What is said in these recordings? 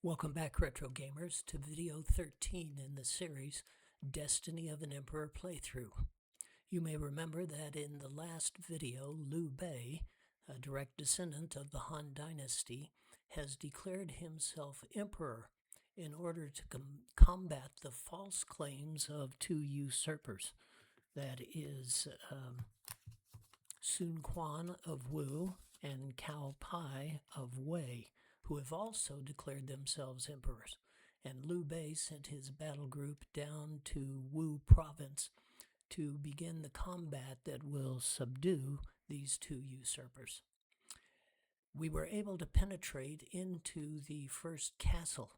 Welcome back, Retro Gamers, to video 13 in the series Destiny of an Emperor playthrough. You may remember that in the last video, Liu Bei, a direct descendant of the Han Dynasty, has declared himself emperor in order to combat the false claims of two usurpers. That is Sun Quan of Wu and Cao Pai of Wei, who have also declared themselves emperors. And Liu Bei sent his battle group down to Wu province to begin the combat that will subdue these two usurpers. We were able to penetrate into the first castle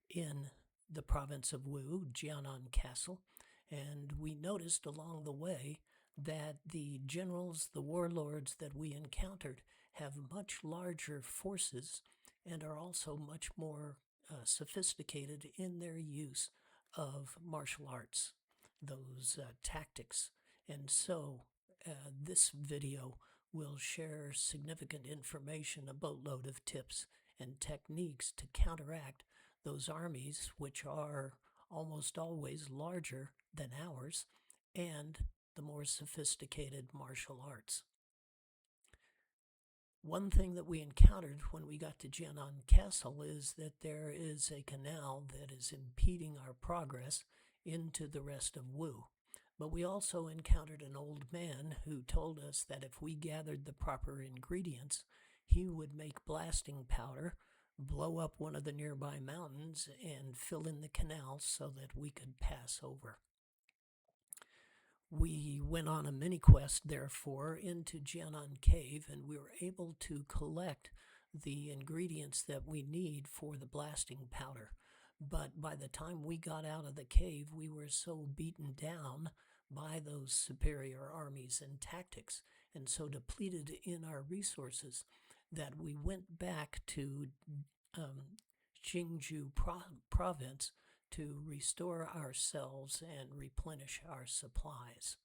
in the province of Wu, Jianan Castle, and we noticed along the way that the generals, the warlords that we encountered, have much larger forces and are also much more sophisticated in their use of martial arts, those tactics. And so this video will share significant information, a boatload of tips and techniques to counteract those armies, which are almost always larger than ours, and the more sophisticated martial arts. One thing that we encountered when we got to Jianan Castle is that there is a canal that is impeding our progress into the rest of Wu. But we also encountered an old man who told us that if we gathered the proper ingredients, he would make blasting powder, blow up one of the nearby mountains, and fill in the canal so that we could pass over. We went on a mini quest, therefore, into Jianan Cave, and we were able to collect the ingredients that we need for the blasting powder. But by the time we got out of the cave, we were so beaten down by those superior armies and tactics, and so depleted in our resources, that we went back to Jingzhou province to restore ourselves and replenish our supplies.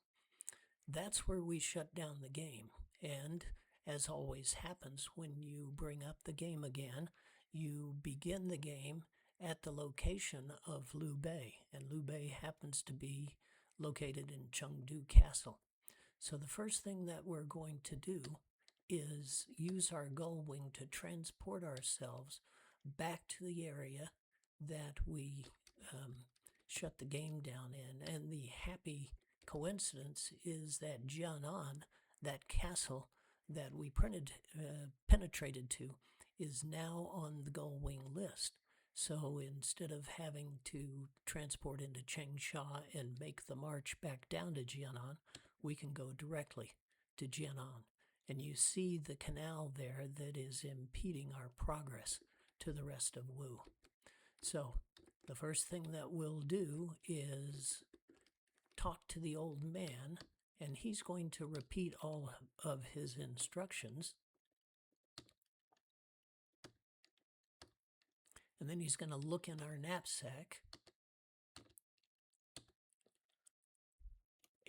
That's where we shut down the game. And as always happens when you bring up the game again, you begin the game at the location of Liu Bei, and Liu Bei happens to be located in Chengdu Castle. So the first thing that we're going to do is use our gull wing to transport ourselves back to the area that we shut the game down in. And the happy coincidence is that Jianan, that castle that we penetrated to, is now on the gull wing list. So instead of having to transport into Changsha and make the march back down to Jianan, we can go directly to Jianan. And you see the canal there that is impeding our progress to the rest of Wu. So the first thing that we'll do is talk to the old man, and he's going to repeat all of his instructions. And then he's going to look in our knapsack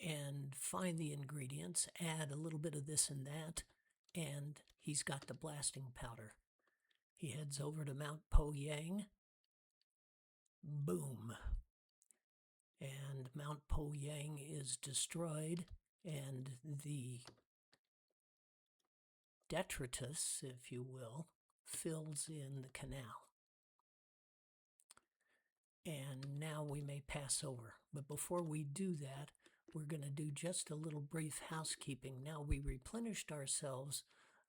and find the ingredients, add a little bit of this and that, and he's got the blasting powder. He heads over to Mount Poyang. Boom. And Mount Poyang is destroyed, and the detritus, if you will, fills in the canal. And now we may pass over. But before we do that, we're going to do just a little brief housekeeping. Now, we replenished ourselves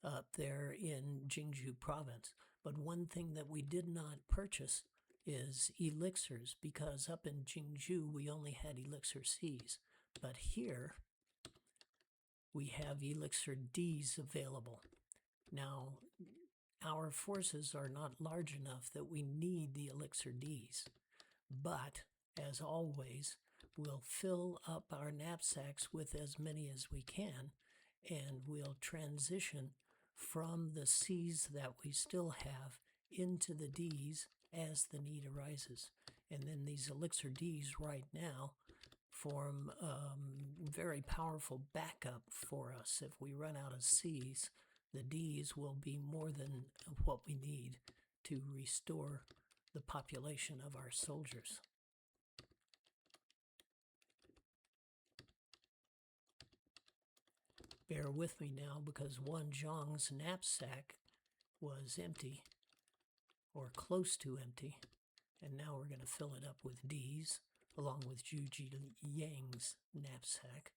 up there in Jingzhou province, but one thing that we did not purchase is elixirs, because up in Jingzhou we only had elixir C's, but here we have elixir D's available. Now, our forces are not large enough that we need the elixir D's, but as always, we'll fill up our knapsacks with as many as we can, and we'll transition from the C's that we still have into the D's as the need arises. And then these elixir D's right now form very powerful backup for us. If we run out of C's, the D's will be more than what we need to restore the population of our soldiers. Bear with me now, because Wanzhong's knapsack was empty, or close to empty, and now we're going to fill it up with D's, along with Zhu Yang's knapsack.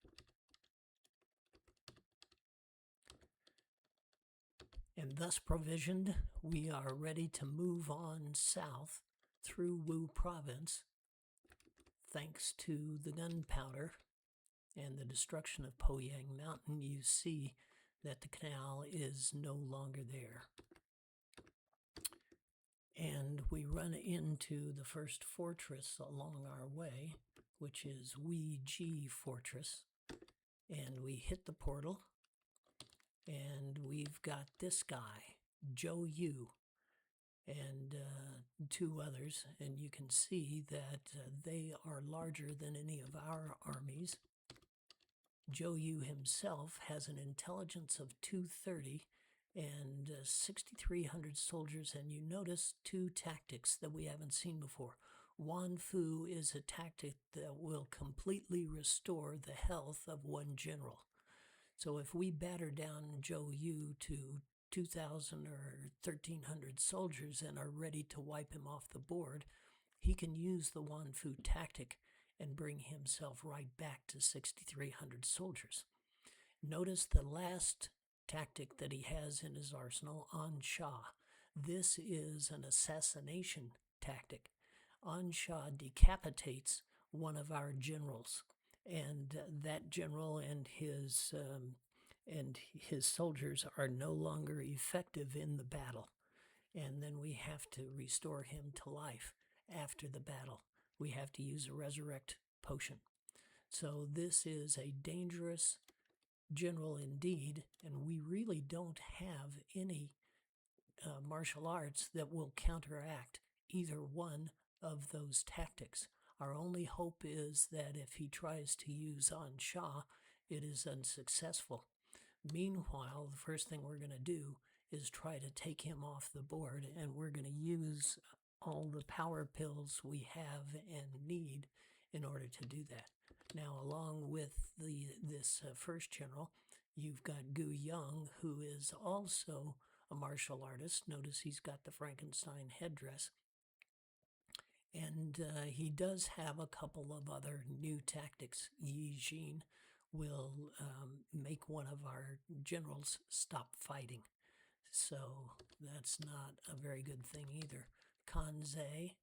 And thus provisioned, we are ready to move on south through Wu province. Thanks to the gunpowder and the destruction of Poyang Mountain, you see that the canal is no longer there. And we run into the first fortress along our way, which is Weiji Fortress. And we hit the portal, and we've got this guy, Zhou Yu, and two others. And you can see that they are larger than any of our armies. Zhou Yu himself has an intelligence of 230 and 6,300 soldiers, and you notice two tactics that we haven't seen before. Wan Fu is a tactic that will completely restore the health of one general. So if we batter down Zhou Yu to 2,000 or 1,300 soldiers and are ready to wipe him off the board, he can use the Wan Fu tactic and bring himself right back to 6,300 soldiers. Notice the last tactic that he has in his arsenal, An Sha. This is an assassination tactic. An Sha decapitates one of our generals, and that general and his soldiers are no longer effective in the battle. And then we have to restore him to life after the battle. We have to use a resurrect potion. So this is a dangerous general indeed, and we really don't have any martial arts that will counteract either one of those tactics. Our only hope is that if he tries to use An Sha, it is unsuccessful. Meanwhile, the first thing we're going to do is try to take him off the board, and we're going to use all the power pills we have and need in order to do that. Now, along with this first general, you've got Gu Yang, who is also a martial artist. Notice he's got the Frankenstein headdress. And he does have a couple of other new tactics. Yi Jin will make one of our generals stop fighting. So that's not a very good thing either. Kan Ze,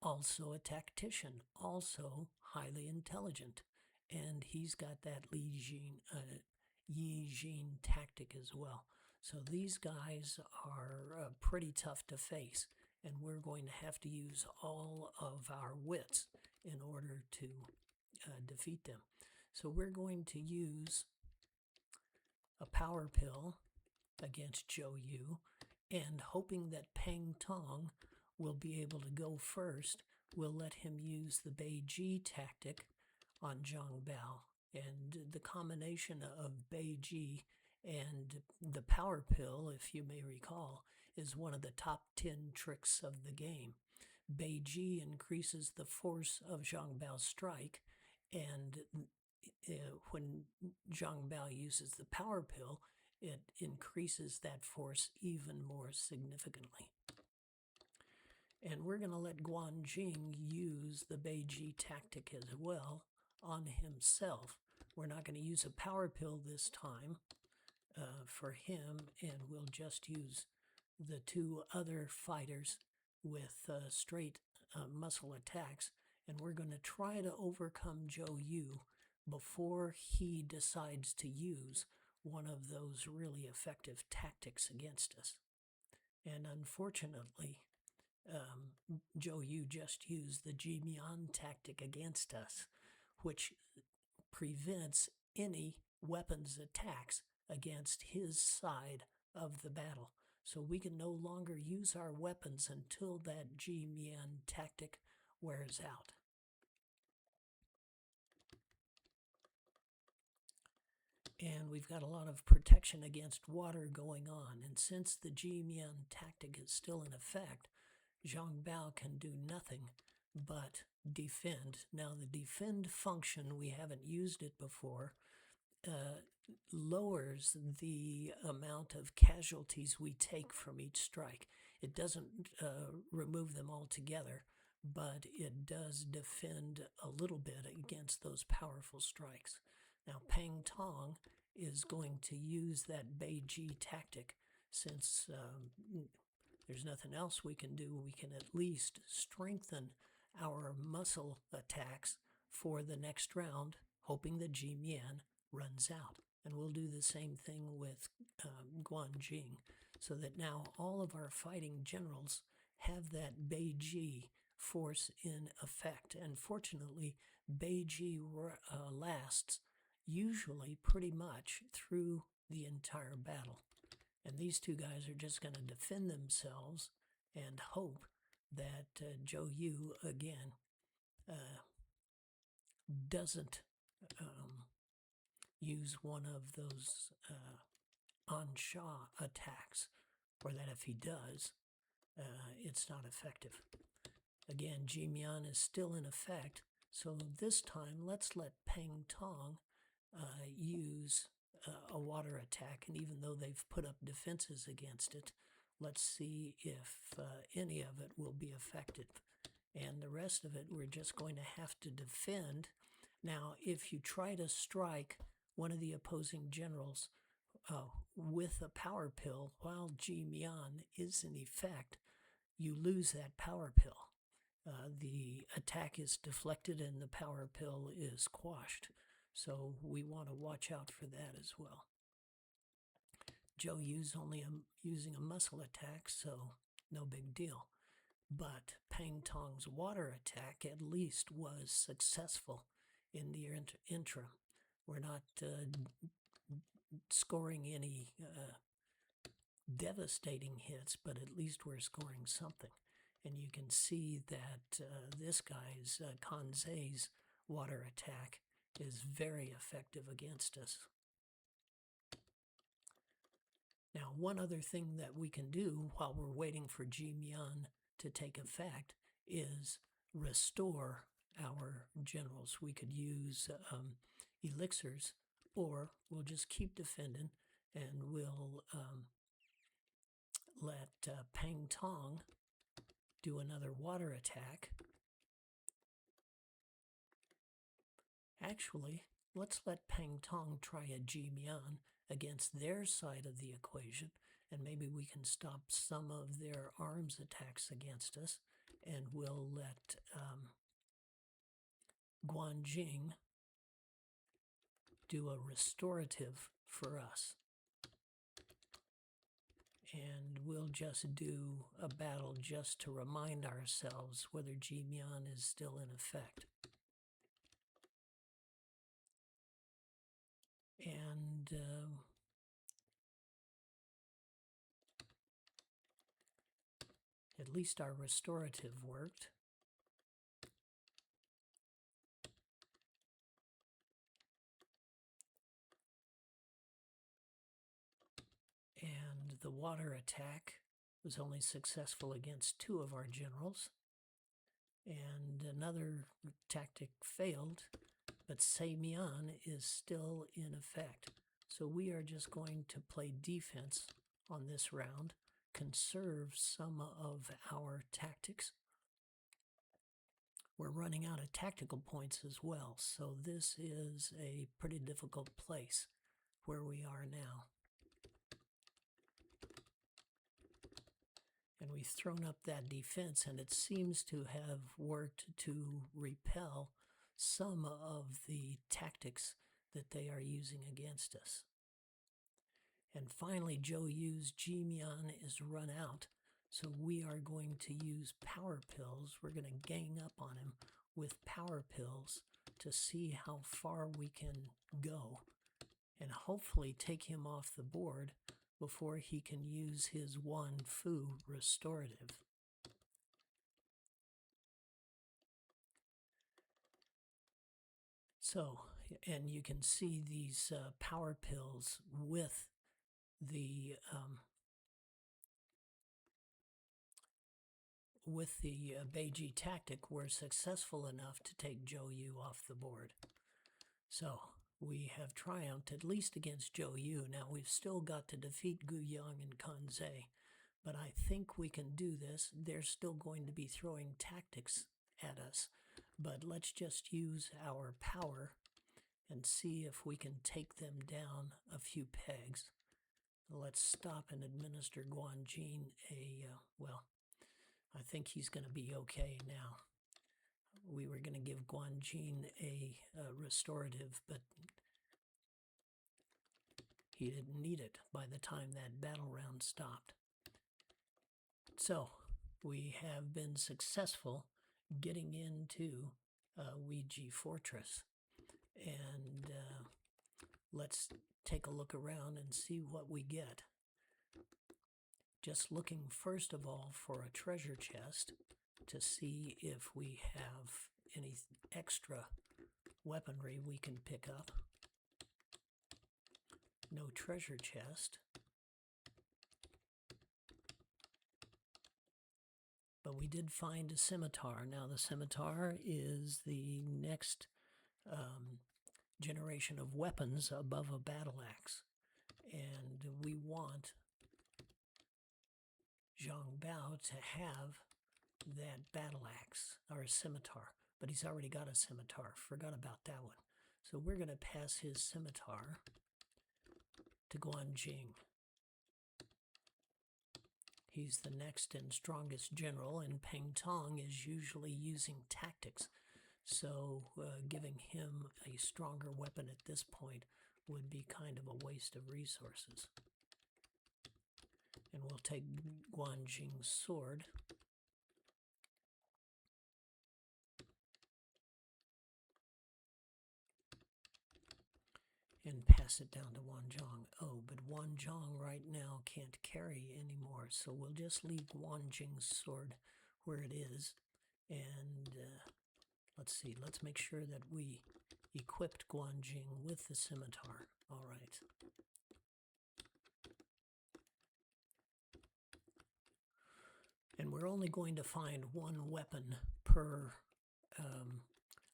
also a tactician, also highly intelligent. And he's got that Yi Jin tactic as well. So these guys are pretty tough to face, and we're going to have to use all of our wits in order to defeat them. So we're going to use a power pill against Zhou Yu, and hoping that Peng Tong will be able to go first, we'll let him use the Beiji tactic on Zhang Bao. And the combination of Beiji and the power pill, if you may recall, is one of the top 10 tricks of the game. Beiji increases the force of Zhang Bao's strike, and when Zhang Bao uses the power pill, it increases that force even more significantly. And we're going to let Guan Jing use the Beiji tactic as well on himself. We're not going to use a power pill this time for him, and we'll just use the two other fighters with straight muscle attacks. And we're going to try to overcome Zhou Yu before he decides to use one of those really effective tactics against us. And unfortunately, Zhou Yu just used the Jimian tactic against us, which prevents any weapons attacks against his side of the battle. So we can no longer use our weapons until that Jimian tactic wears out. And we've got a lot of protection against water going on. And since the Jimian tactic is still in effect, Zhang Bao can do nothing but defend. Now, the defend function, we haven't used it before, lowers the amount of casualties we take from each strike. It doesn't remove them altogether, but it does defend a little bit against those powerful strikes. Now, Pang Tong is going to use that Beiji tactic. Since there's nothing else we can do, we can at least strengthen our muscle attacks for the next round, hoping that Ji Mian runs out. And we'll do the same thing with Guan Jing, so that now all of our fighting generals have that Beiji force in effect. And fortunately, Beiji lasts usually pretty much through the entire battle. And these two guys are just going to defend themselves and hope that Zhou Yu again doesn't use one of those Ansha attacks, or that if he does, it's not effective. Again, Ji Mian is still in effect, so this time let's let Pang Tong use a water attack, and even though they've put up defenses against it, let's see if any of it will be effective. And the rest of it, we're just going to have to defend. Now, if you try to strike one of the opposing generals with a power pill while Ji Mian is in effect, you lose that power pill. The attack is deflected and the power pill is quashed. So we want to watch out for that as well. Zhou Yu's only using a muscle attack, so no big deal. But Pang Tong's water attack at least was successful in the interim. We're not scoring any devastating hits, but at least we're scoring something. And you can see that this guy's, Kanzei's water attack is very effective against us. Now, one other thing that we can do while we're waiting for Ji Mian to take effect is restore our generals. We could use elixirs, or we'll just keep defending and we'll let Pang Tong do another water attack. Actually, let's let Pang Tong try a Ji Mian against their side of the equation, and maybe we can stop some of their arms attacks against us, and we'll let Guan Jing do a restorative for us. And we'll just do a battle just to remind ourselves whether Ji Mian is still in effect. And at least our restorative worked. And the water attack was only successful against 2 of our generals. And another tactic failed, but Sei Mian is still in effect. So we are just going to play defense on this round, conserve some of our tactics. We're running out of tactical points as well, so this is a pretty difficult place where we are now. And we've thrown up that defense, and it seems to have worked to repel some of the tactics that they are using against us. And finally, Zhou Yu's Ji Mian is run out, so we are going to use power pills. We're going to gang up on him with power pills to see how far we can go and hopefully take him off the board before he can use his Wan Fu restorative. So, and you can see these power pills with the with the Beiji tactic, we're successful enough to take Zhou Yu off the board. So we have triumphed at least against Zhou Yu. Now we've still got to defeat Gu Yang and Kan Ze, but I think we can do this. They're still going to be throwing tactics at us, but let's just use our power and see if we can take them down a few pegs. Let's stop and administer Guan Jin well, I think he's going to be okay now. We were going to give Guan Jin a restorative, but he didn't need it by the time that battle round stopped. So we have been successful getting into Weiji Fortress. And let's take a look around and see what we get. Just looking first of all for a treasure chest to see if we have any extra weaponry we can pick up. No treasure chest. But we did find a scimitar. Now the scimitar is the next generation of weapons above a battle axe. And we want Zhang Bao to have that battle axe, or a scimitar. But he's already got a scimitar. Forgot about that one. So we're going to pass his scimitar to Guan Jing. He's the next and strongest general, and Peng Tong is usually using tactics. So giving him a stronger weapon at this point would be kind of a waste of resources. And we'll take Guan Jing's sword. And pass it down to Wanzhong. Oh, but Wanzhong right now can't carry anymore, so we'll just leave Guan Jing's sword where it is. And let's see, let's make sure that we equipped Guan Jing with the scimitar. All right. And we're only going to find one weapon per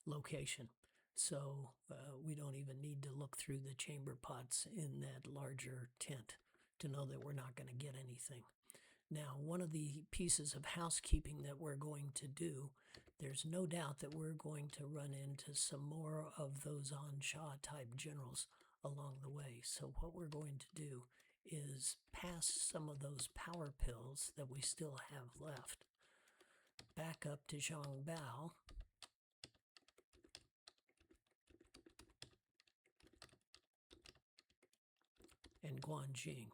location. So we don't even need to look through the chamber pots in that larger tent to know that we're not going to get anything. Now, one of the pieces of housekeeping that we're going to do, there's no doubt that we're going to run into some more of those Ansha type generals along the way. So what we're going to do is pass some of those power pills that we still have left back up to Zhang Bao. And Guan Jing.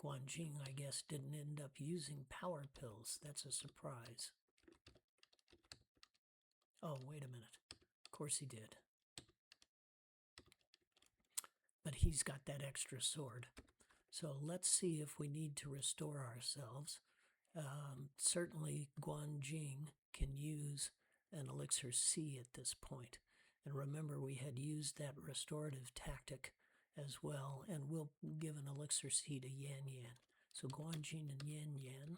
Guan Jing, I guess, didn't end up using power pills. That's a surprise. Oh, wait a minute. Of course he did. But he's got that extra sword. So let's see if we need to restore ourselves. Certainly, Guan Jing can use an elixir C at this point. And remember, we had used that restorative tactic as well, and we'll give an elixir C to Yan Yan. So Guan Jing and Yan Yan.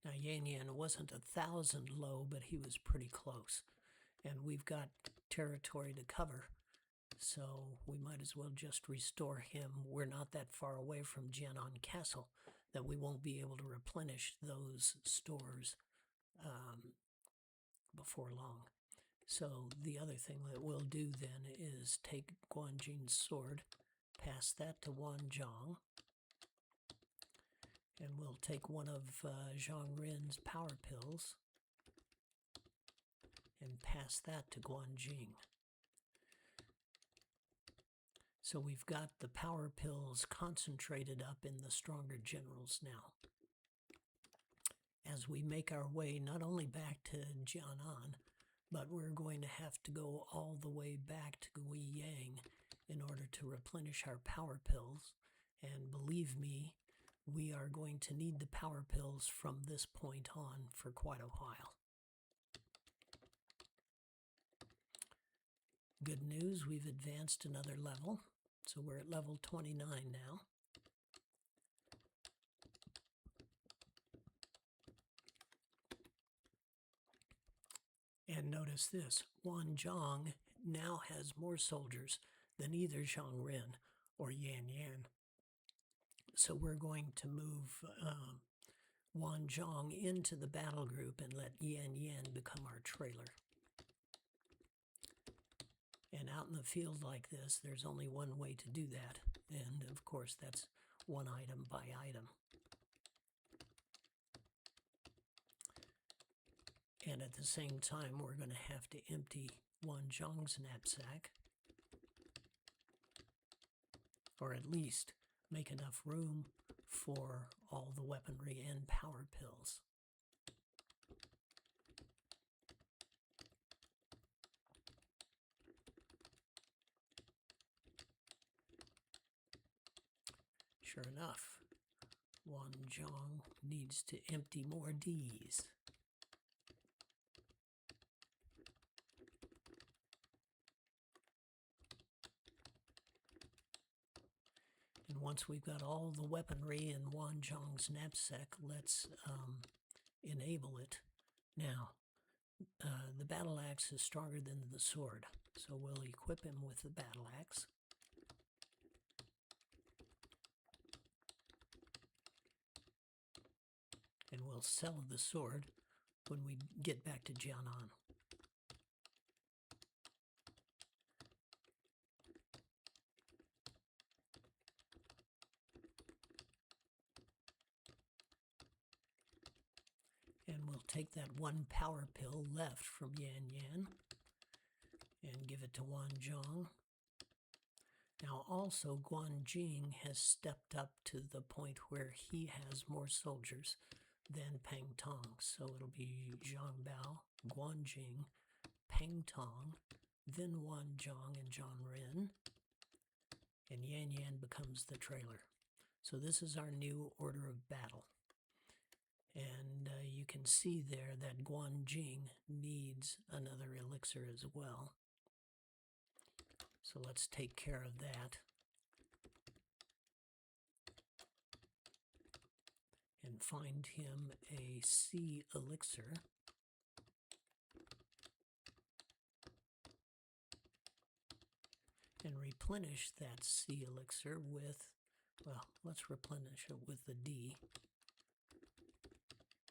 Now Yan Yan wasn't 1,000 low, but he was pretty close. And we've got territory to cover. So we might as well just restore him. We're not that far away from Jianan Castle that we won't be able to replenish those stores before long. So the other thing that we'll do then is take Guan Jing's sword, pass that to Wanzhong, and we'll take one of Zhang Rin's power pills and pass that to Guan Jing. So we've got the power pills concentrated up in the stronger generals now. As we make our way not only back to Jianan, but we're going to have to go all the way back to Guiyang in order to replenish our power pills. And believe me, we are going to need the power pills from this point on for quite a while. Good news, we've advanced another level, so we're at level 29 now. And notice this, Wanzhong now has more soldiers than either Zhang Ren or Yan Yan. So we're going to move Wanzhong into the battle group and let Yan Yan become our trailer. And out in the field like this, there's only one way to do that. And of course, that's one item by item. And at the same time, we're going to have to empty Wanzhong's knapsack, or at least make enough room for all the weaponry and power pills. Sure enough, Wanzhong needs to empty more Ds. And once we've got all the weaponry in Wanzhong's knapsack, let's enable it. Now, the battle axe is stronger than the sword, so we'll equip him with the battle axe. And we'll sell the sword when we get back to Jianan. And we'll take that one power pill left from Yan Yan and give it to Wanzhong. Now also Guanjing has stepped up to the point where he has more soldiers than Pang Tong. So it'll be Zhang Bao, Guanjing, Pang Tong, then Wanzhong and Zhang Ren, and Yan Yan becomes the trailer. So this is our new order of battle. And you can see there that Guanjing needs another elixir as well. So let's take care of that. And find him a sea elixir. And replenish that sea elixir with, well, let's replenish it with the D,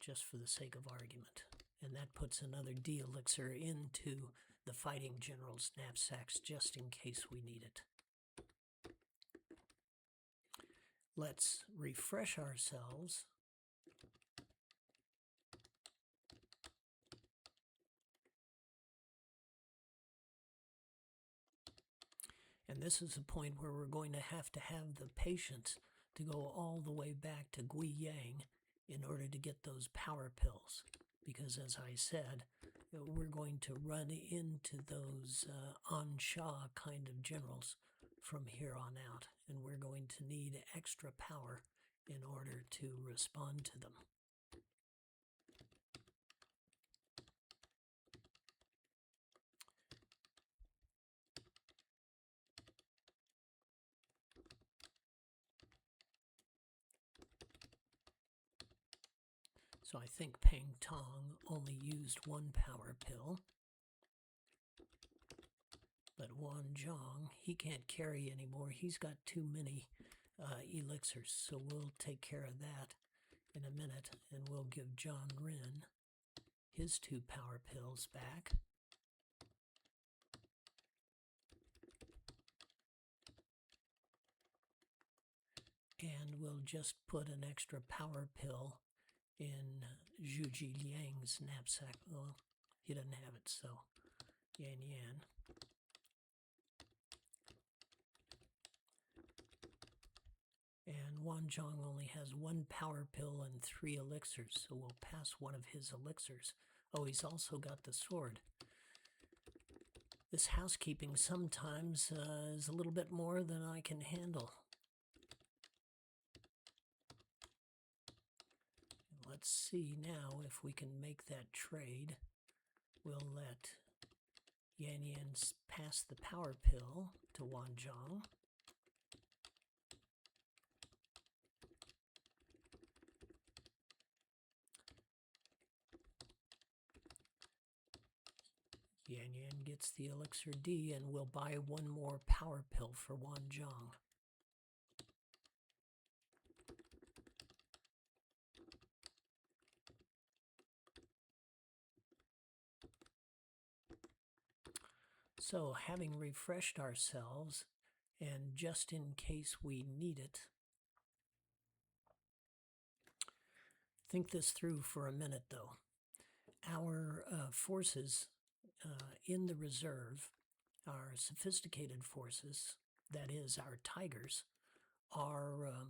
just for the sake of argument. And that puts another D elixir into the fighting general's knapsacks just in case we need it. Let's refresh ourselves. And this is a point where we're going to have the patience to go all the way back to Guiyang in order to get those power pills. Because as I said, we're going to run into those Ansha kind of generals from here on out. And we're going to need extra power in order to respond to them. So I think Pang Tong only used one power pill. But Wanzhong, he can't carry anymore. He's got too many elixirs. So we'll take care of that in a minute. And we'll give Zhang Ren his 2 power pills back. And we'll just put an extra power pill in Zhu Jiliang's knapsack. Well, he doesn't have it, so Yan Yan. And Wanzhong only has 1 power pill and 3 elixirs, so we'll pass one of his elixirs. Oh, he's also got the sword. This housekeeping sometimes is a little bit more than I can handle. let's see now if we can make that trade. We'll let Yan Yan pass the power pill to Wanzhong. Yan Yan gets the Elixir D, and we'll buy one more power pill for Wanzhong. So, having refreshed ourselves, and just in case we need it, think this through for a minute though. Our forces in the reserve, our sophisticated forces, that is our tigers, are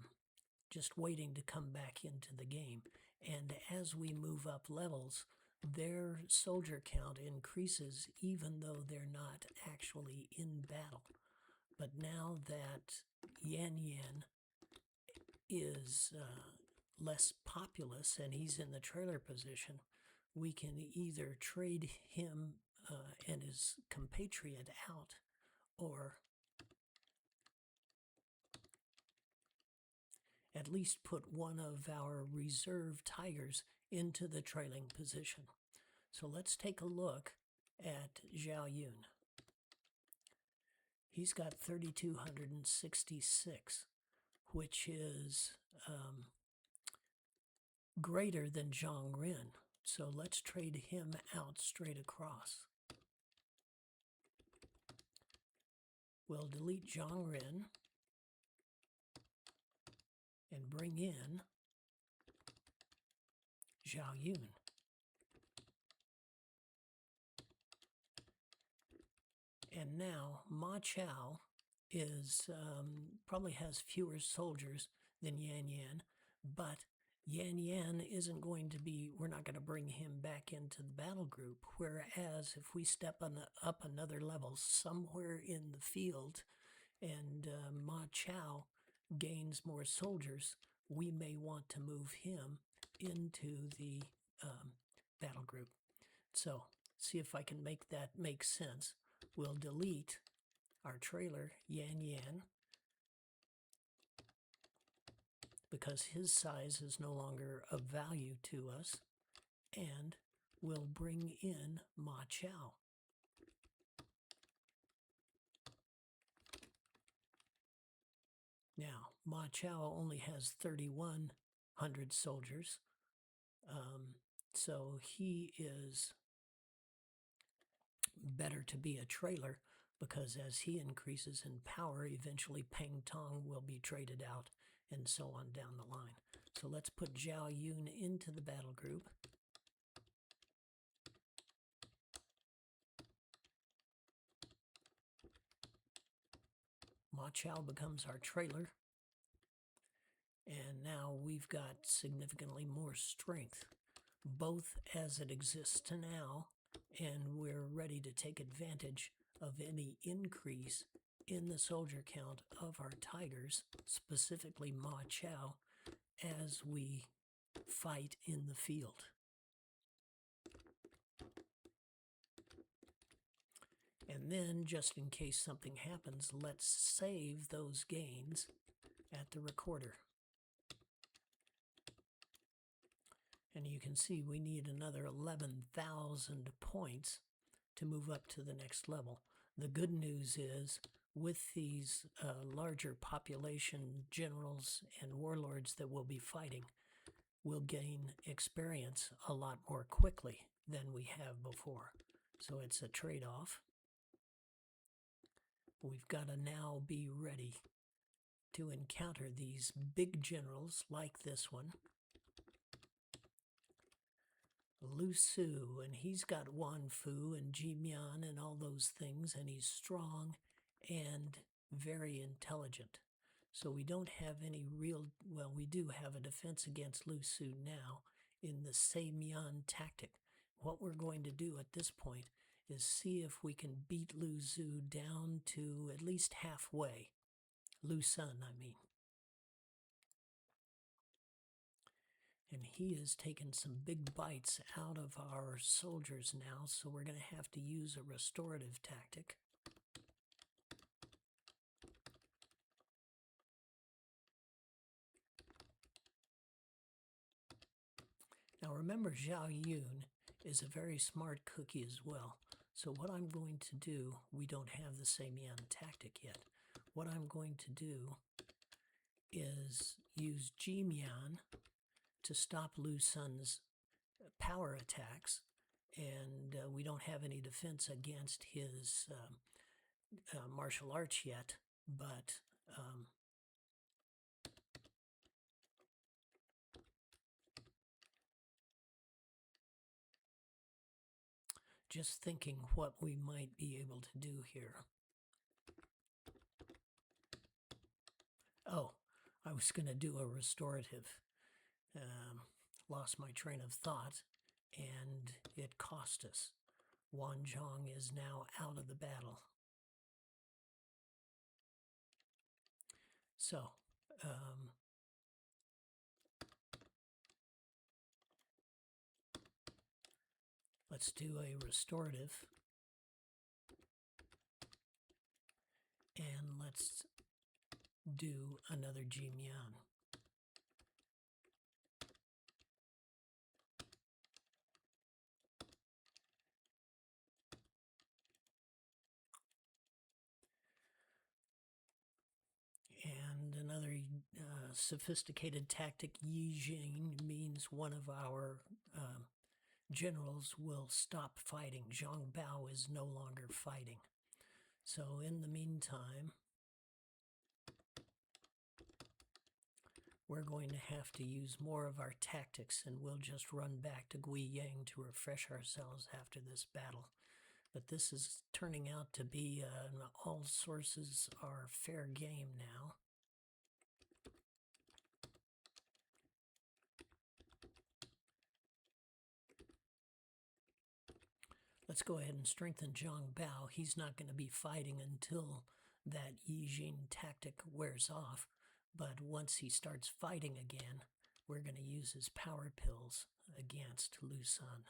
just waiting to come back into the game. And as we move up levels, their soldier count increases even though they're not actually in battle. But now that Yan Yan is less populous and he's in the trailer position, we can either trade him and his compatriot out, or at least put one of our reserve tigers into the trailing position. So let's take a look at Zhao Yun. He's got 3,266, which is greater than Zhang Ren. So let's trade him out straight across. We'll delete Zhang Ren and bring in Zhao Yun. And now Ma Chao is probably has fewer soldiers than Yan Yan, but Yan Yan isn't going to be, we're not going to bring him back into the battle group, whereas if we step up another level somewhere in the field and Ma Chao gains more soldiers, we may want to move him into the battle group. So, see if I can make that make sense. We'll delete our trailer, Yan Yan, because his size is no longer of value to us, and we'll bring in Ma Chao. Now, Ma Chao only has 3,100 soldiers, so he is better to be a trailer, because as he increases in power, eventually Peng Tong will be traded out, and so on down the line. So let's put Zhao Yun into the battle group. Ma Chao becomes our trailer. And now we've got significantly more strength, both as it exists now, and we're ready to take advantage of any increase in the soldier count of our tigers, specifically Ma Chao, as we fight in the field. And then, just in case something happens, let's save those gains at the recorder. And you can see we need another 11,000 points to move up to the next level. The good news is, with these larger population generals and warlords that we'll be fighting, we'll gain experience a lot more quickly than we have before. So it's a trade-off. We've got to now be ready to encounter these big generals like this one, Lu Su, and he's got Wan Fu and Ji Mian and all those things, and he's strong and very intelligent. So we don't have any real, well, we do have a defense against Lu Su now in the Sei Mian tactic. What we're going to do at this point is see if we can beat Lu Su down to at least halfway. Lu Sun, I mean. And he is taking some big bites out of our soldiers now, so we're going to have to use a restorative tactic. Now remember, Zhao Yun is a very smart cookie as well. So what I'm going to do, we don't have the Same Yan tactic yet. What I'm going to do is use Ji Mian to stop Lu Sun's power attacks, and we don't have any defense against his martial arts yet, but just thinking what we might be able to do here. Oh, I was going to do a restorative. Lost my train of thought, and it cost us. Wan Zhong is now out of the battle. So, let's do a restorative. And let's do another Ji Mian. And another sophisticated tactic, Yi Jing, means one of our generals will stop fighting. Zhang Bao is no longer fighting. So in the meantime, we're going to have to use more of our tactics, and we'll just run back to Guiyang to refresh ourselves after this battle. But this is turning out to be all sources are fair game now. Let's go ahead and strengthen Zhang Bao. He's not going to be fighting until that Yi Jing tactic wears off. But once he starts fighting again, we're going to use his power pills against Lu Sun.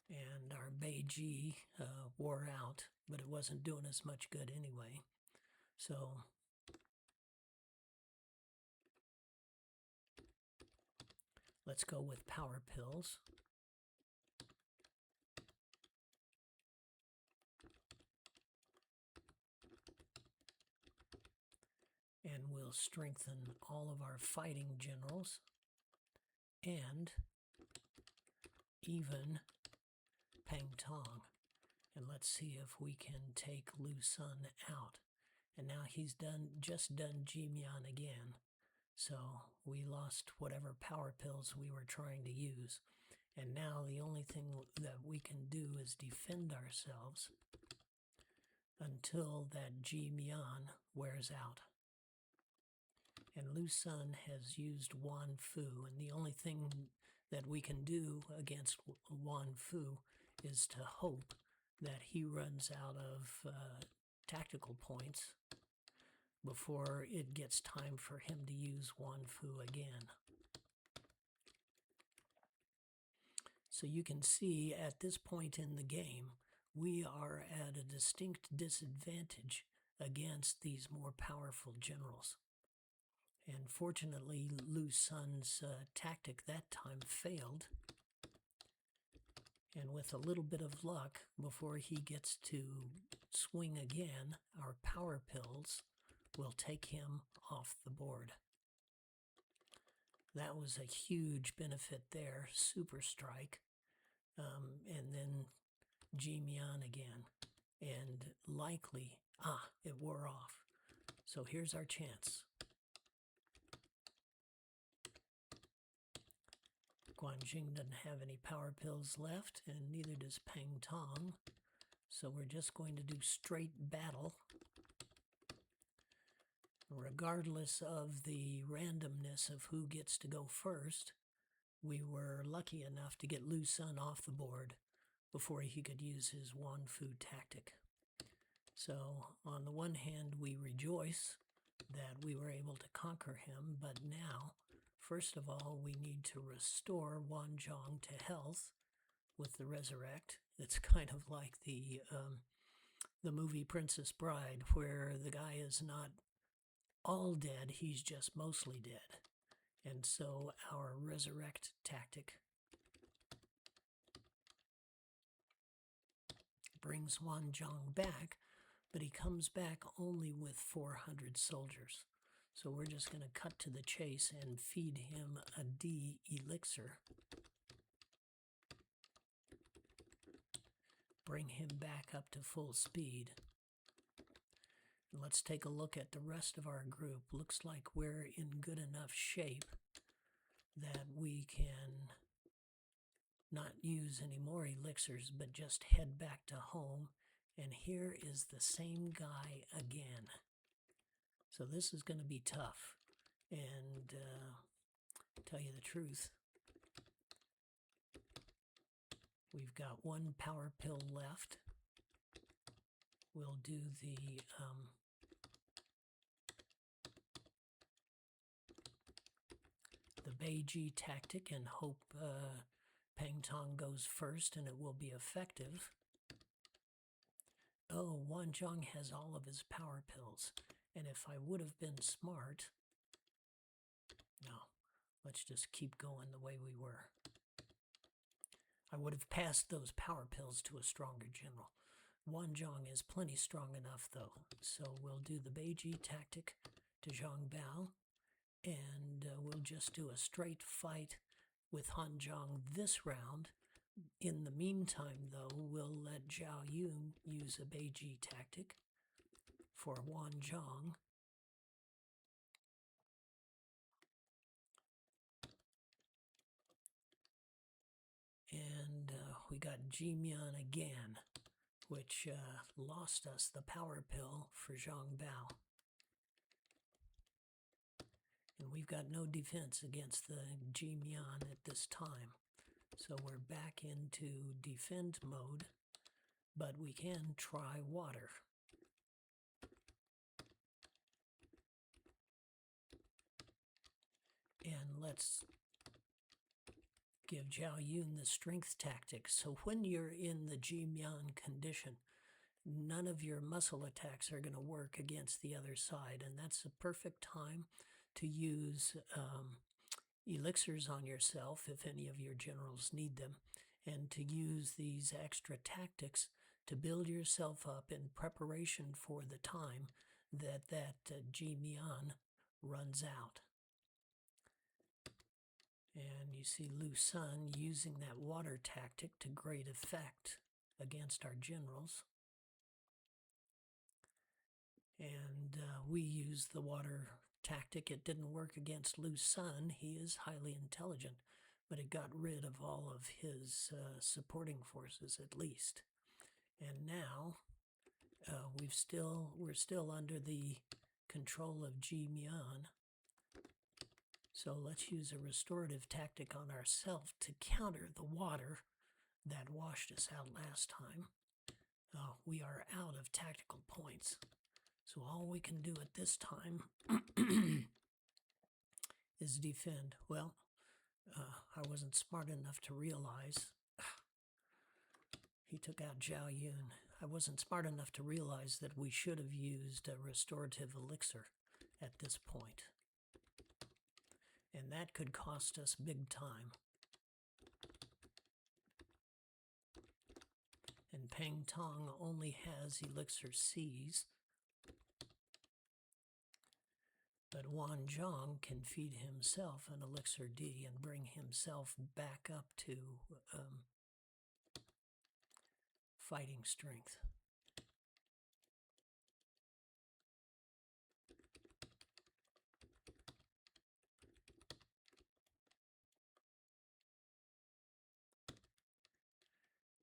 And our Beiji wore out, but it wasn't doing us much good anyway. So let's go with power pills. And we'll strengthen all of our fighting generals and even Pang Tong. And let's see if we can take Lu Sun out. And now he's just done Ji Mian again. So we lost whatever power pills we were trying to use. And now the only thing that we can do is defend ourselves until that Ji Mian wears out. And Lu Sun has used Wan Fu, and the only thing that we can do against Wan Fu is to hope that he runs out of tactical points before it gets time for him to use Wan Fu again. So you can see at this point in the game, we are at a distinct disadvantage against these more powerful generals. And fortunately, Lu Sun's tactic that time failed. And with a little bit of luck, before he gets to swing again, our power pills will take him off the board. That was a huge benefit there. Super strike. And then Ji Mian again. And likely, it wore off. So here's our chance. Guanjing doesn't have any power pills left, and neither does Pang Tong. So we're just going to do straight battle. Regardless of the randomness of who gets to go first, we were lucky enough to get Lu Sun off the board before he could use his Wan Fu tactic. So on the one hand, we rejoice that we were able to conquer him, but now, first of all, we need to restore Wanzhong to health with the resurrect. It's kind of like the movie Princess Bride, where the guy is not all dead, he's just mostly dead. And so our resurrect tactic brings Wanzhong back, but he comes back only with 400 soldiers. So we're just going to cut to the chase and feed him a D elixir. Bring him back up to full speed. Let's take a look at the rest of our group. Looks like we're in good enough shape that we can not use any more elixirs, but just head back to home. And here is the same guy again. So this is going to be tough. And tell you the truth, we've got one power pill left. We'll do the Beiji tactic and hope Peng Tong goes first and it will be effective. Oh, Wanzhong has all of his power pills. And if I would have been smart... No, let's just keep going the way we were. I would have passed those power pills to a stronger general. Wanzhong is plenty strong enough, though. So we'll do the Beiji tactic to Zhang Bao. And we'll just do a straight fight with Han Zhang this round. In the meantime, though, we'll let Zhao Yun use a Beiji tactic for Wanzhong. And we got Jimian again, which lost us the power pill for Zhang Bao. And we've got no defense against the Jimian at this time. So we're back into defend mode, but we can try water. And let's give Zhao Yun the strength tactic. So when you're in the Jimian condition, none of your muscle attacks are going to work against the other side. And that's a perfect time to use elixirs on yourself if any of your generals need them, and to use these extra tactics to build yourself up in preparation for the time that Jimian runs out. And you see Lu Sun using that water tactic to great effect against our generals. And we use the water tactic. It didn't work against Lu Sun. He is highly intelligent, but it got rid of all of his supporting forces at least. And now we're still under the control of Jimian. So let's use a restorative tactic on ourselves to counter the water that washed us out last time. We are out of tactical points. So all we can do at this time is defend. Well, I wasn't smart enough to realize he took out Zhao Yun. I wasn't smart enough to realize that we should have used a restorative elixir at this point. And that could cost us big time. And Peng Tong only has elixir C's. But Wanzhong can feed himself an elixir D and bring himself back up to fighting strength.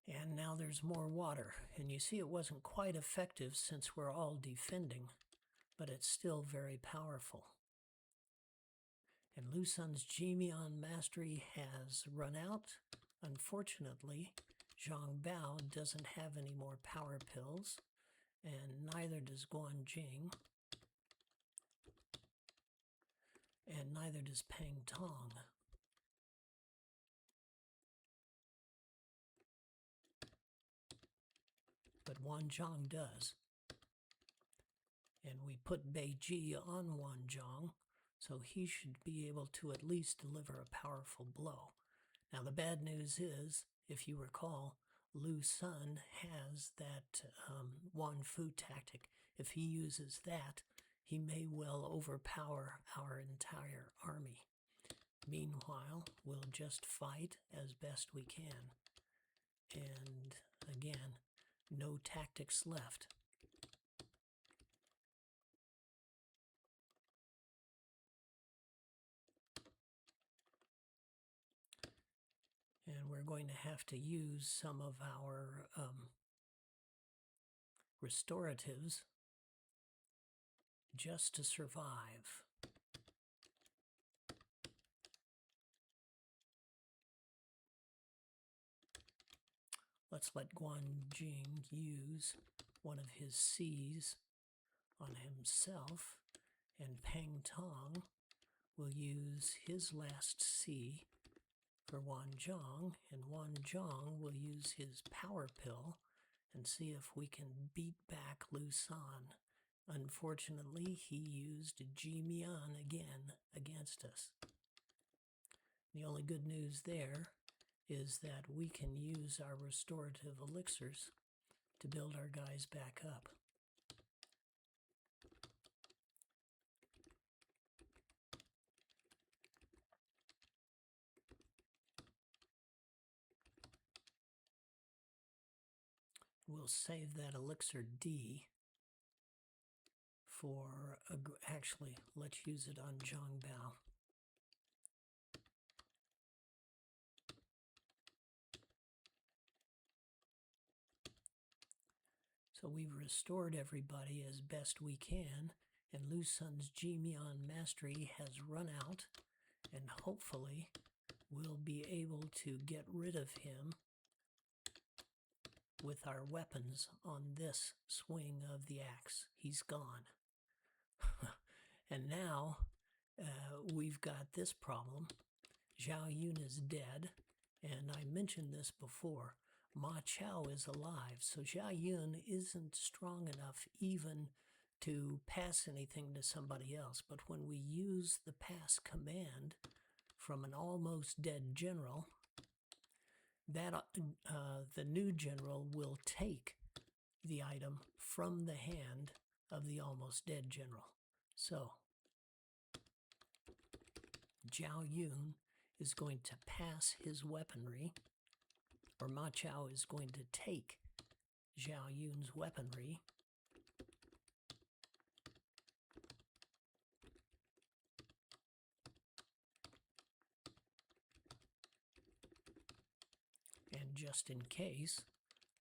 And now there's more water. And you see it wasn't quite effective since we're all defending, but it's still very powerful. And Lu Sun's Jimian mastery has run out. Unfortunately, Zhang Bao doesn't have any more power pills, and neither does Guanjing, and neither does Pangtong. But Wanzhong does. And we put Beiji on Wanzhong, so he should be able to at least deliver a powerful blow. Now the bad news is, if you recall, Lu Sun has that Wan Fu tactic. If he uses that, he may well overpower our entire army. Meanwhile, we'll just fight as best we can. And again, no tactics left. And we're going to have to use some of our restoratives just to survive. Let's let Guanjing use one of his Cs on himself, and Pangtong will use his last C for Wanzhong, and Wanzhong will use his power pill and see if we can beat back Lu San. Unfortunately, he used Jimian again against us. The only good news there is that we can use our restorative elixirs to build our guys back up. We'll save that elixir D for, actually, let's use it on Zhang Bao. So we've restored everybody as best we can, and Lu Sun's Jimian mastery has run out, and hopefully we'll be able to get rid of him with our weapons on this swing of the axe. He's gone. And now we've got this problem. Zhao Yun is dead, and I mentioned this before. Ma Chao is alive, so Zhao Yun isn't strong enough even to pass anything to somebody else. But when we use the pass command from an almost dead general, that the new general will take the item from the hand of the almost dead general. So Zhao Yun is going to pass his weaponry, or Ma Chao is going to take Zhao Yun's weaponry, and just in case,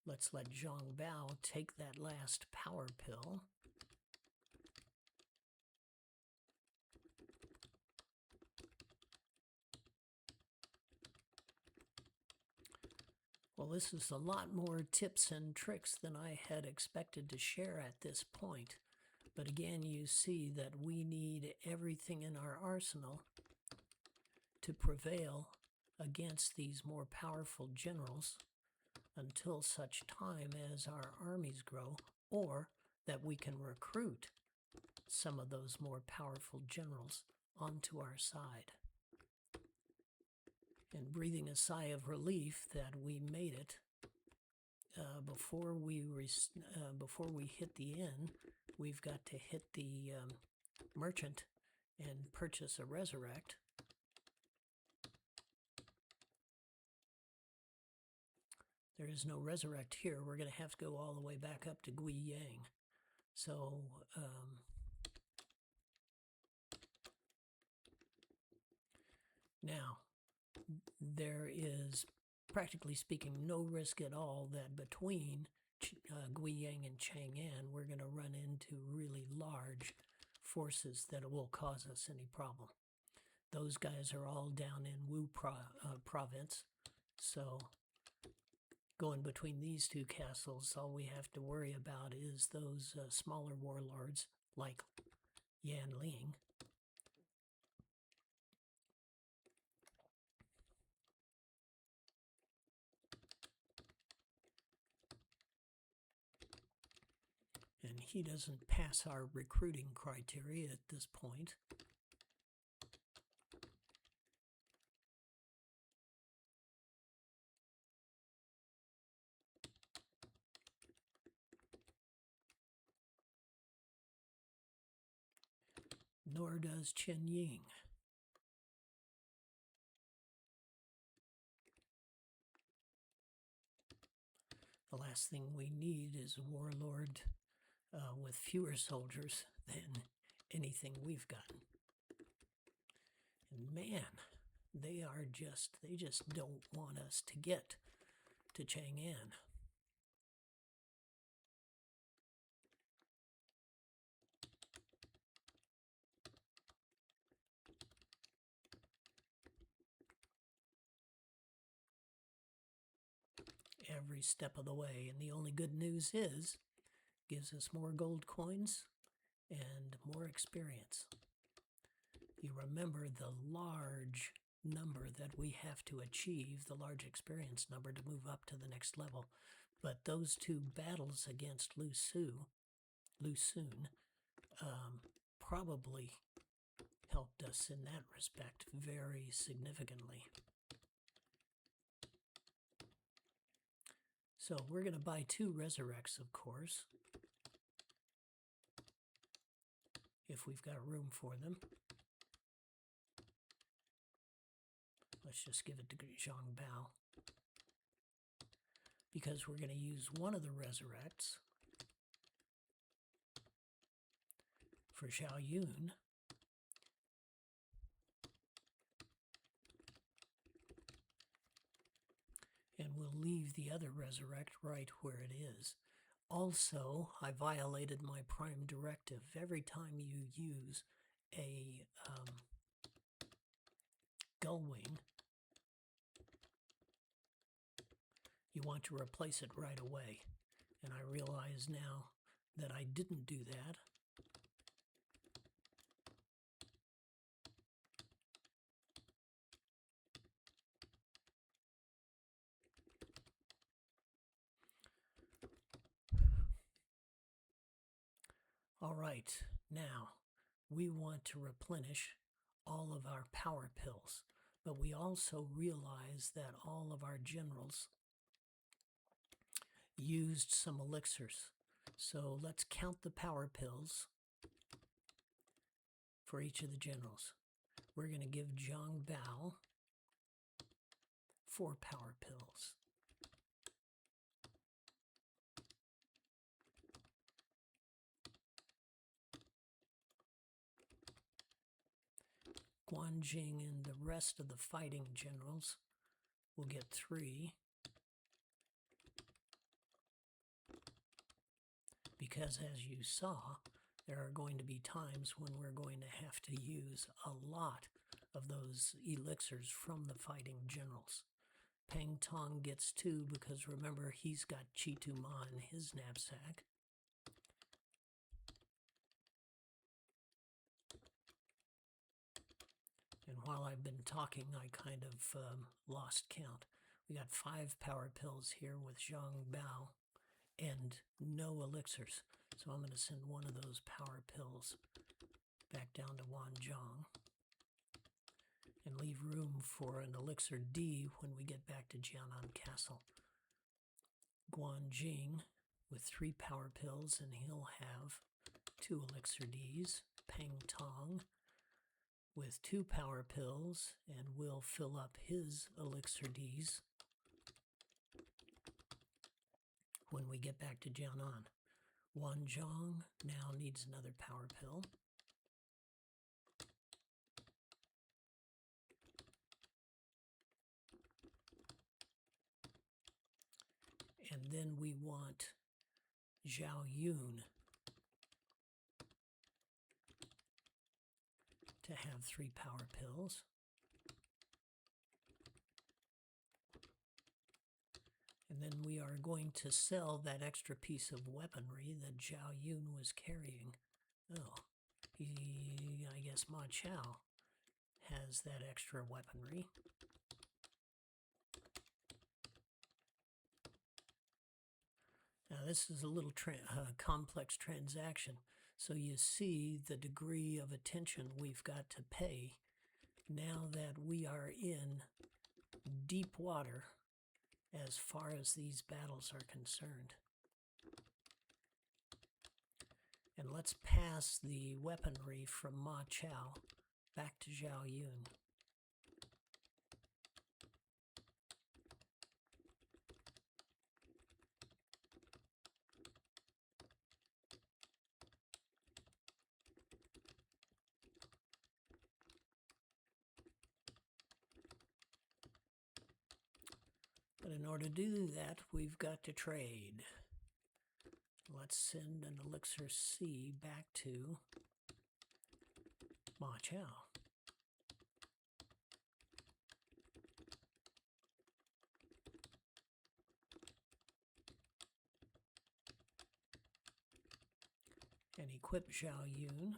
let's let Zhang Bao take that last power pill. Well, this is a lot more tips and tricks than I had expected to share at this point. But again, you see that we need everything in our arsenal to prevail against these more powerful generals until such time as our armies grow, or that we can recruit some of those more powerful generals onto our side. And breathing a sigh of relief that we made it. Before we hit the inn, we've got to hit the merchant and purchase a resurrect. There is no resurrect here. We're going to have to go all the way back up to Guiyang. So now, there is, practically speaking, no risk at all that between Guiyang and Chang'an we're going to run into really large forces that will cause us any problem. Those guys are all down in Wu province, so Going between these two castles, all we have to worry about is those smaller warlords like Yan Ling. And he doesn't pass our recruiting criteria at this point. Nor does Chen Ying. The last thing we need is a warlord with fewer soldiers than anything we've got. And man, they just don't want us to get to Chang'an. Every step of the way. And the only good news is, gives us more gold coins and more experience. You remember the large number that we have to achieve, the large experience number to move up to the next level. But those two battles against Lu Xun, probably helped us in that respect very significantly. So we're going to buy 2 resurrects, of course, if we've got room for them. Let's just give it to Zhang Bao, because we're going to use one of the resurrects for Zhao Yun. And we'll leave the other resurrect right where it is. Also, I violated my prime directive. Every time you use a gull wing, you want to replace it right away. And I realize now that I didn't do that. All right, now we want to replenish all of our power pills, but we also realize that all of our generals used some elixirs. So let's count the power pills for each of the generals. We're going to give Zhang Bao 4 power pills. Guan Jing and the rest of the fighting generals will get 3. Because as you saw, there are going to be times when we're going to have to use a lot of those elixirs from the fighting generals. Peng Tong gets 2 because remember he's got Chi Tu Ma in his knapsack. And while I've been talking, I kind of lost count. We got 5 power pills here with Zhang Bao and no elixirs. So I'm going to send one of those power pills back down to Wanzhong and leave room for an elixir D when we get back to Jianan Castle. Guan Jing with 3 power pills, and he'll have 2 elixir Ds. Peng Tong with 2 power pills, and we'll fill up his elixir Ds when we get back to Jianan. Wanzhong now needs another power pill. And then we want Zhao Yun to have 3 power pills. And then we are going to sell that extra piece of weaponry that Zhao Yun was carrying. Oh, I guess Ma Chao has that extra weaponry. Now this is a little complex transaction, so you see the degree of attention we've got to pay now that we are in deep water as far as these battles are concerned. And let's pass the weaponry from Ma Chao back to Zhao Yun. But in order to do that, we've got to trade. Let's send an Elixir C back to Ma Chao. And equip Zhao Yun.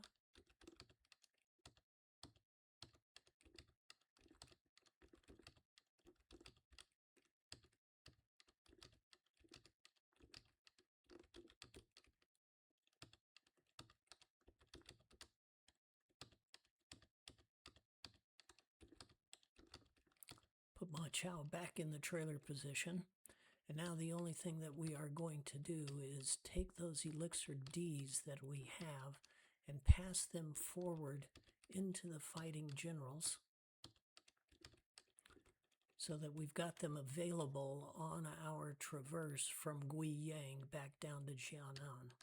Put Ma Chao back in the trailer position. And now the only thing that we are going to do is take those Elixir Ds that we have and pass them forward into the fighting generals so that we've got them available on our traverse from Guiyang back down to Jianan.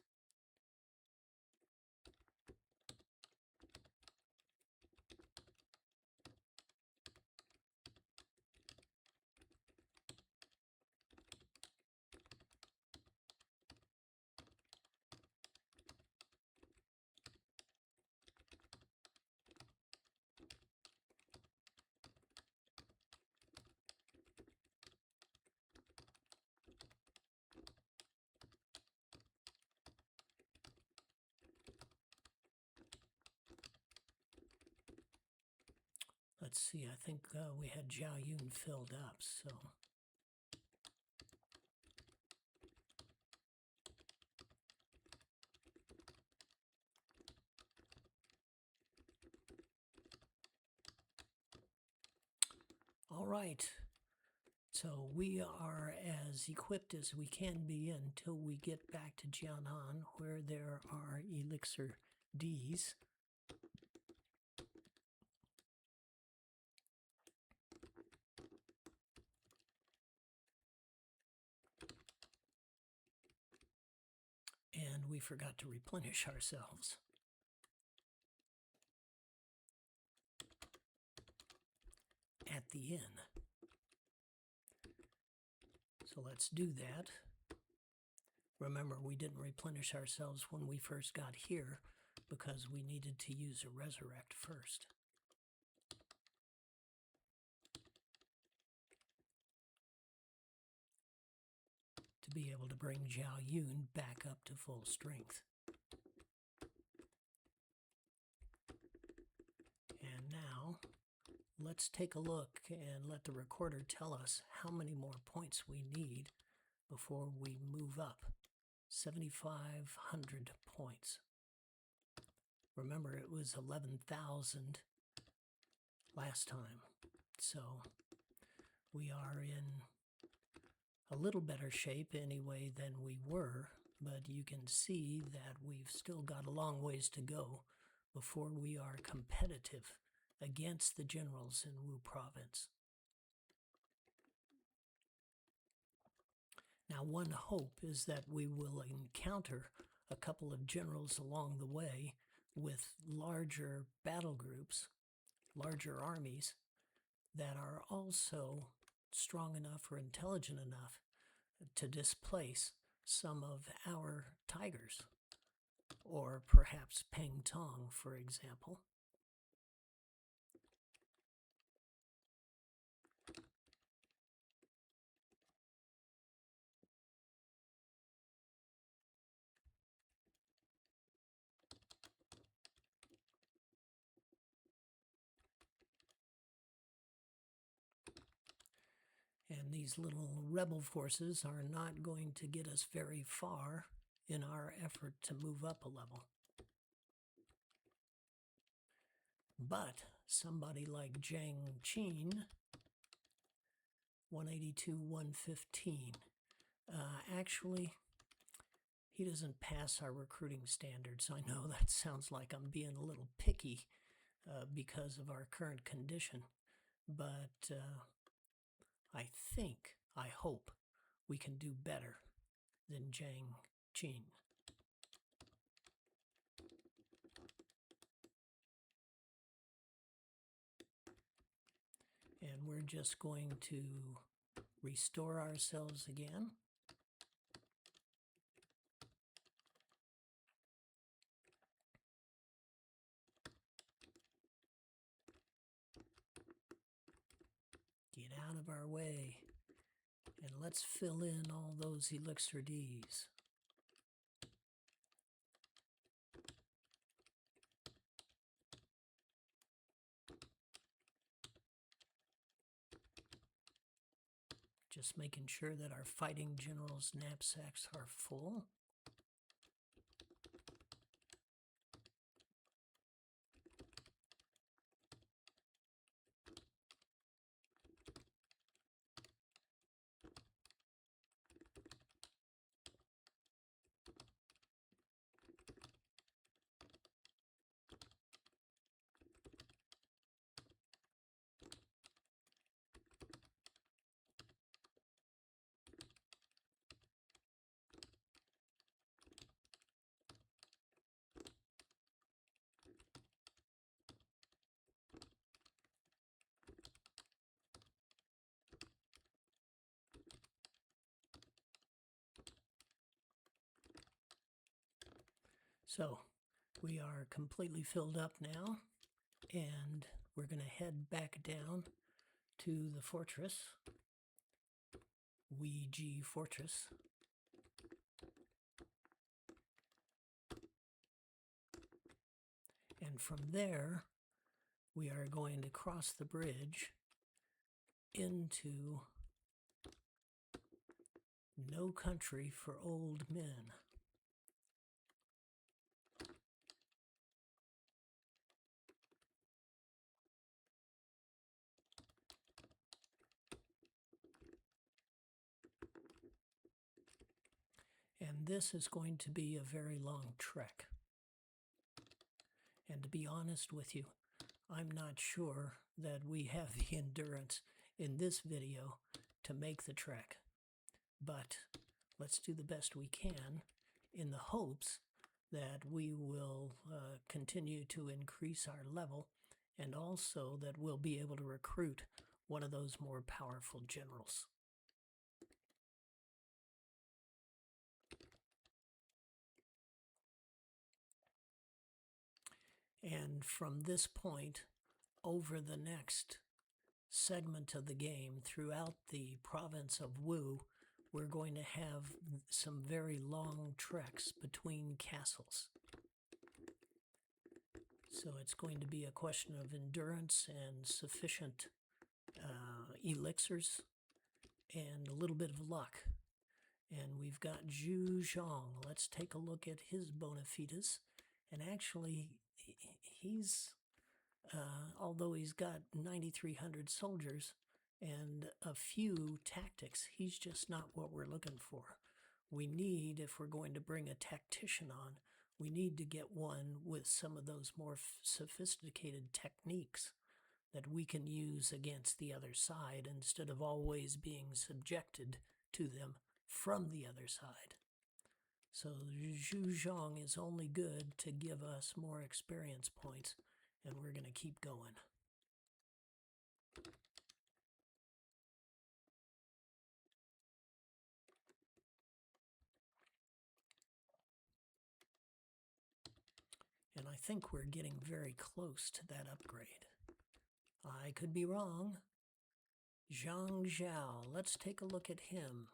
Let's see, I think we had Zhao Yun filled up, so... All right, so we are as equipped as we can be until we get back to Jianan, where there are Elixir Ds. And we forgot to replenish ourselves. At the inn. So let's do that. Remember, we didn't replenish ourselves when we first got here because we needed to use a resurrect first. To be able to bring Zhao Yun back up to full strength. And now, let's take a look and let the recorder tell us how many more points we need before we move up. 7,500 points. Remember, it was 11,000 last time. So we are in a little better shape anyway than we were, but you can see that we've still got a long ways to go before we are competitive against the generals in Wu province. Now, one hope is that we will encounter a couple of generals along the way with larger battle groups, larger armies that are also strong enough or intelligent enough to displace some of our tigers, or perhaps Peng Tong, for example. And these little rebel forces are not going to get us very far in our effort to move up a level. But somebody like Jiang Qin, 182, 115, actually, he doesn't pass our recruiting standards. I know that sounds like I'm being a little picky because of our current condition, but I hope we can do better than Jiang Qin. And we're just going to restore ourselves again. Get out of our way. And let's fill in all those elixir Ds. Just making sure that our fighting generals' knapsacks are full. So we are completely filled up now, and we're going to head back down to the fortress, Weiji Fortress. And from there, we are going to cross the bridge into No Country for Old Men. And this is going to be a very long trek. And to be honest with you, I'm not sure that we have the endurance in this video to make the trek. But let's do the best we can in the hopes that we will continue to increase our level, and also that we'll be able to recruit one of those more powerful generals. And from this point, over the next segment of the game, throughout the province of Wu, we're going to have some very long treks between castles. So it's going to be a question of endurance and sufficient elixirs and a little bit of luck. And we've got Zhu Zhang. Let's take a look at his bona fides. And actually, he's, although he's got 9,300 soldiers and a few tactics, he's just not what we're looking for. We need, if we're going to bring a tactician on, we need to get one with some of those more sophisticated techniques that we can use against the other side instead of always being subjected to them from the other side. So Zhu Zhang is only good to give us more experience points, and we're going to keep going. And I think we're getting very close to that upgrade. I could be wrong. Zhang Zhao, let's take a look at him.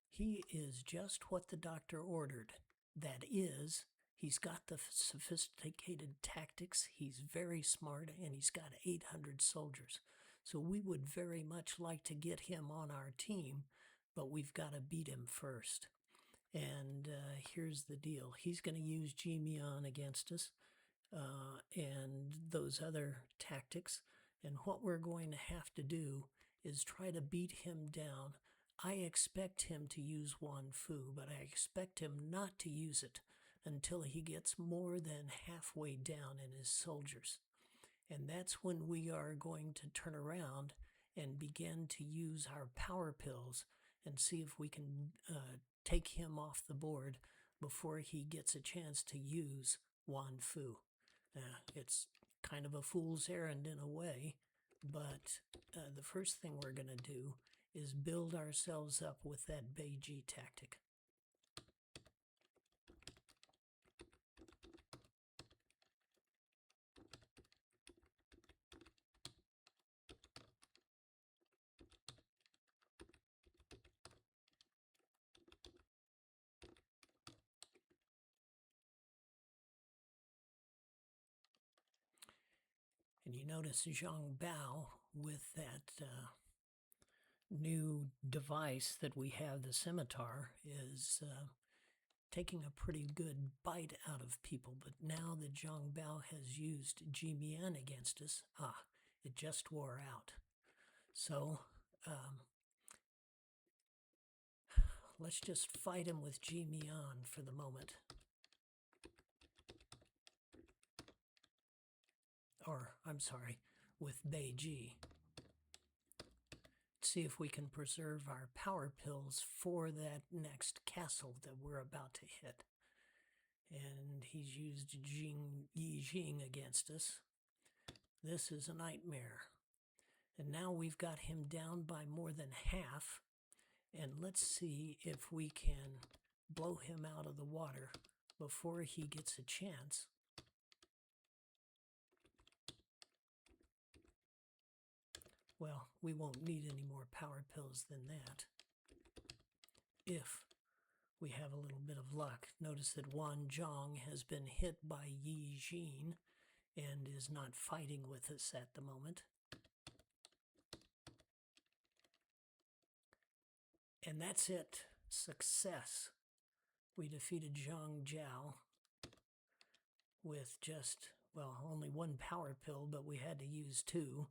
He is just what the doctor ordered. That is, he's got the sophisticated tactics, he's very smart, and he's got 800 soldiers. So we would very much like to get him on our team, but we've got to beat him first. And here's the deal. He's going to use G-Meon against us and those other tactics. And what we're going to have to do is try to beat him down. I expect him to use Wan Fu, but I expect him not to use it until he gets more than halfway down in his soldiers. And that's when we are going to turn around and begin to use our power pills and see if we can take him off the board before he gets a chance to use Wan Fu. It's kind of a fool's errand in a way, but the first thing we're going to do is build ourselves up with that Beiji tactic. And you notice Zhang Bao with that new device that we have, the scimitar, is taking a pretty good bite out of people. But now that Zhang Bao has used G-Mian against us, it just wore out. So let's just fight him with G-Mian for the moment. Or, I'm sorry, with Beiji. See if we can preserve our power pills for that next castle that we're about to hit. And he's used Yi Jing against us. This is a nightmare. And now we've got him down by more than half. And let's see if we can blow him out of the water before he gets a chance. Well, we won't need any more power pills than that. If we have a little bit of luck. Notice that Wan Zhong has been hit by Yi Jin and is not fighting with us at the moment. And that's it. Success. We defeated Zhang Jiao with just, well, only one power pill, but we had to use two.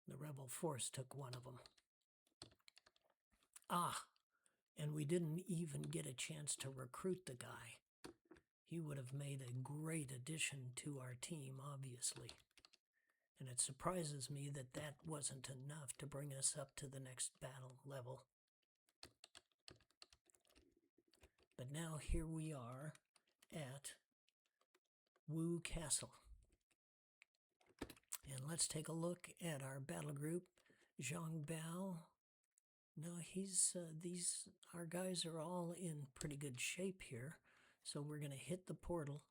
The rebel force took one of them. And we didn't even get a chance to recruit the guy. He would have made a great addition to our team, obviously. And it surprises me that that wasn't enough to bring us up to the next battle level. But now here we are at Wu Castle. And let's take a look at our battle group. Zhang Bao. No, our guys are all in pretty good shape here. So we're going to hit the portal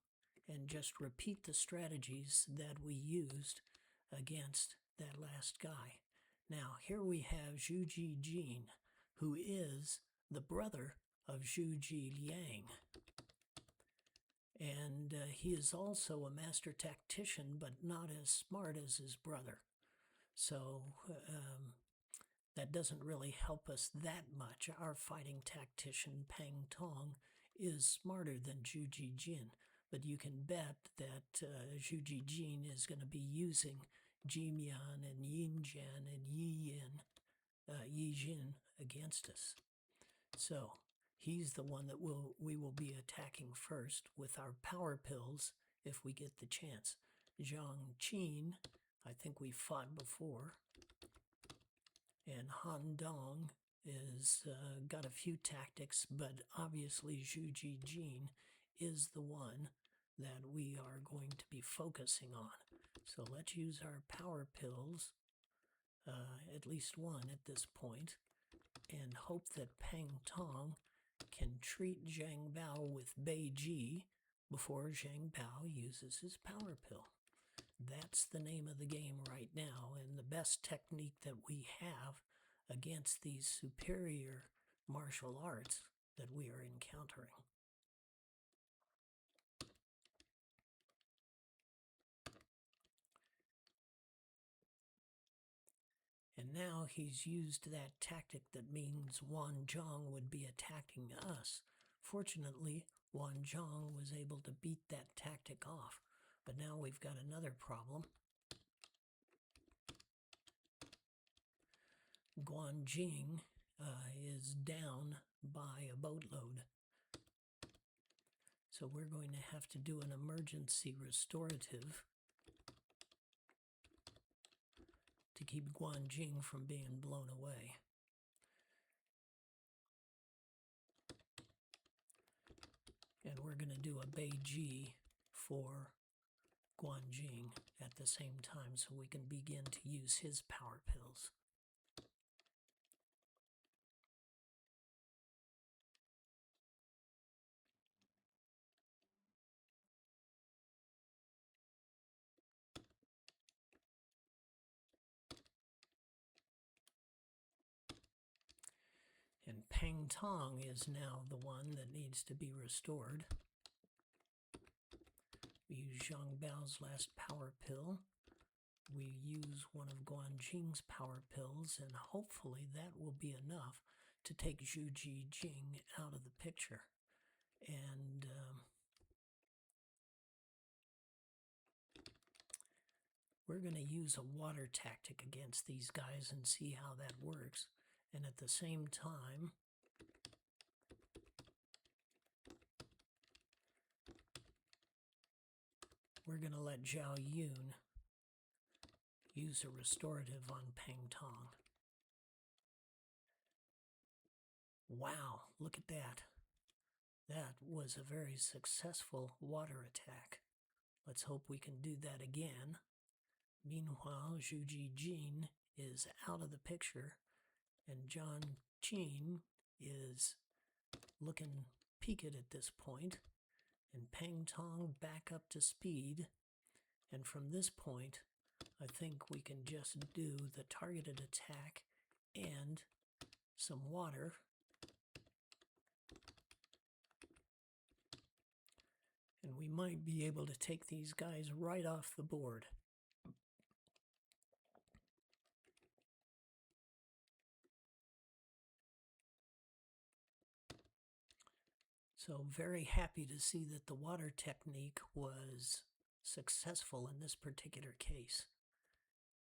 and just repeat the strategies that we used against that last guy. Now, here we have Zhu Jijin, who is the brother of Zhu Jiliang. And he is also a master tactician, but not as smart as his brother. So that doesn't really help us that much. Our fighting tactician, Pang Tong, is smarter than Zhu Jijin. But you can bet that Zhu Jijin is going to be using Ji-Mian and Yin-Jian and Yi-Jin against us. So he's the one that we will be attacking first with our power pills if we get the chance. Zhang Qin, I think we fought before. And Han Dong is got a few tactics, but obviously Zhu Jijin is the one that we are going to be focusing on. So let's use our power pills, at least one at this point, and hope that Pang Tong can treat Zhang Bao with Beiji before Zhang Bao uses his power pill. That's the name of the game right now, and the best technique that we have against these superior martial arts that we are encountering. now he's used that tactic that means Wanzhong would be attacking us. Fortunately, Wanzhong was able to beat that tactic off. But now we've got another problem. Guanjing is down by a boatload. So we're going to have to do an emergency restorative to keep Guanjing from being blown away. And we're going to do a Beiji for Guanjing at the same time so we can begin to use his power pills. And Pang Tong is now the one that needs to be restored. We use Zhang Bao's last power pill. We use one of Guanjing's power pills, and hopefully that will be enough to take Zhu Jijing out of the picture. And we're going to use a water tactic against these guys and see how that works. And at the same time, we're going to let Zhao Yun use a restorative on Pang Tong. Wow, look at that. That was a very successful water attack. Let's hope we can do that again. Meanwhile, Zhu Jijing is out of the picture, and Zhang Qin is looking peaked at this point, and Pang Tong back up to speed. And from this point, I think we can just do the targeted attack and some water. And we might be able to take these guys right off the board. So very happy to see that the water technique was successful in this particular case.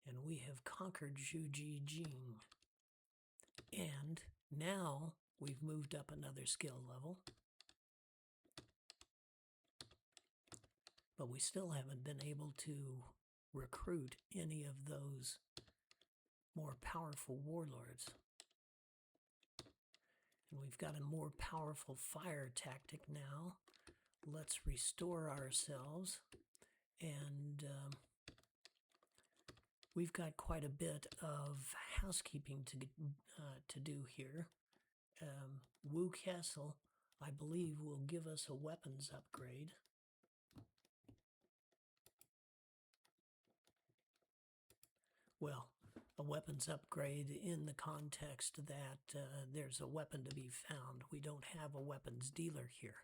And we have conquered Zhu Jijing. And now we've moved up another skill level. But we still haven't been able to recruit any of those more powerful warlords. And we've got a more powerful fire tactic now. Let's restore ourselves. And we've got quite a bit of housekeeping to do here. Wu Castle, I believe, will give us a weapons upgrade. Well, a weapons upgrade in the context that there's a weapon to be found. We don't have a weapons dealer here,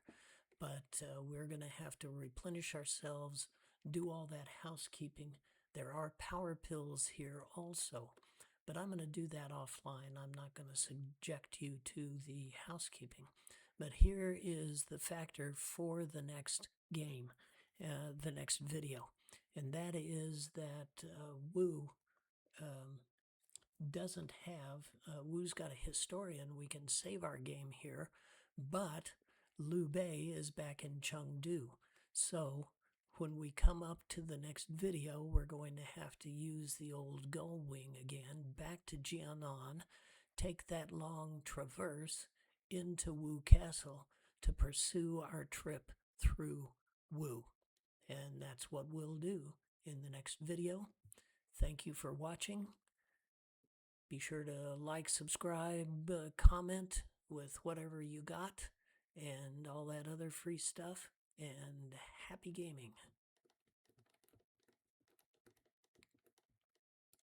but we're going to have to replenish ourselves, do all that housekeeping. There are power pills here also, but I'm going to do that offline. I'm not going to subject you to the housekeeping. But here is the factor for the next game, the next video, and that is that Wu doesn't have, Wu's got a historian. We can save our game here, but Liu Bei is back in Chengdu. So when we come up to the next video, we're going to have to use the old gull wing again, back to Jianan, take that long traverse into Wu Castle to pursue our trip through Wu. And that's what we'll do in the next video. Thank you for watching. Be sure to like, subscribe, comment with whatever you got, and all that other free stuff. And happy gaming.